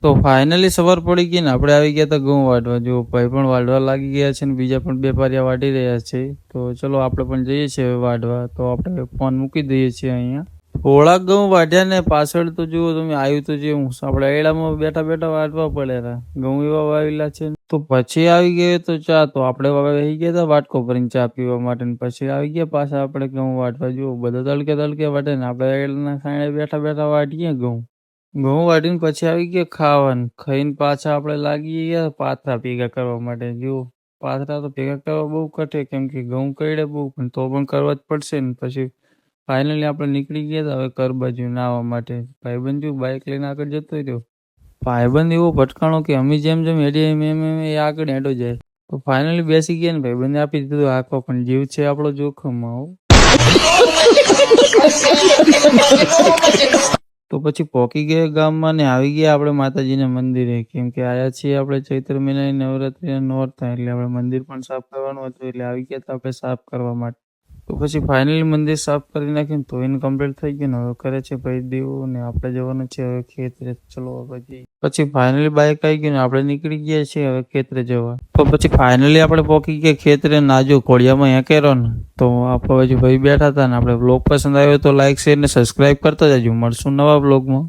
તો ફાઇનલી સવાર પડી ગઈ ને આપણે આવી ગયા હતા ઘઉં વાઢવા. જો ભાઈ પણ વાઢવા લાગી ગયા છે ને બીજા પણ બે પારિયા વાઢી રહ્યા છે. તો ચલો આપણે પણ જઈએ છીએ હવે વાઢવા. તો આપણે ફોન મૂકી દઈએ છીએ અહીંયા. થોડાક ઘઉં વાઢ્યા ને પાછળ તો જુઓ તમે આવ્યું તો જે આપણે એડામાં બેઠા બેઠા વાઢવા પડેલા ઘઉં એવા વાવેલા છે. તો પછી આવી ગયો તો ચા. તો આપણે વહી ગયા હતા વાટકો ભરીને ચા પીવા માટે. પછી આવી ગયા પાછા આપણે ઘઉં વાઢવા. જુઓ બધા તડકે તડકે વાઢે ને આપણે એડાના સાંજે બેઠા બેઠા વાઢીએ ઘઉં વાઢીને પછી આવી ગયા ખાવાનું. ખાઈને પાછા આપણે લાગી ગયા પાથરા ભેગા કરવા માટે. જુઓ પાથરા તો ભેગા કરવા બહુ કઠે કેમ કે ઘઉં કઈડે બહુ, પણ તો પણ કરવા જ પડશે ને. પછી ફાઇનલી આપણે નીકળી ગયા હતા હવે ઘર બાજુ નાહવા માટે. ભાઈબંધ જો બાઇક લઈને આગળ જતો રહ્યો. ભાઈબંધ એવો ભટકાણો કે અમે જેમ જેમ હેડીએ એમ એ આગળ હેડો જાય. તો ફાઇનલી બેસી ગયા ને ભાઈબંધે આપી દીધું આખો, પણ જીવ છે આપણો જોખમમાં. તો પછી પહોંચી ગયા ગામમાં ને આવી ગયા આપણે માતાજીના મંદિરે. કેમ કે આયા છીએ આપણે ચૈત્ર મહિનાની નવરાત્રી નોરતા, એટલે આપણે મંદિર પણ સાફ કરવાનું હતું. એટલે આવી ગયા હતા આપણે સાફ કરવા માટે. તો પછી ફાઇનલી મંદિર સાફ કરી નાખ્યું તો એને કમ્પ્લીટ થઈ ગયું ને હવે કરે છે ભાઈ દેવો ને આપણે જવાનું છે હવે ખેતરે. ચલો પછી ફાઇનલી બાઇક આવી ગયું ને આપણે નીકળી ગયા છીએ હવે ખેતરે જવા. તો પછી ફાઇનલી આપણે પહોંચી ગયા ખેતરે. નાજો ઘોડિયામાં હેકેરો ને તો આપણે હજુ ભાઈ બેઠા હતા ને. આપણે બ્લોગ પસંદ આવ્યો તો લાઈક શેર ને સબસ્ક્રાઈબ કરતા જજો. મળશું નવા બ્લોગમાં.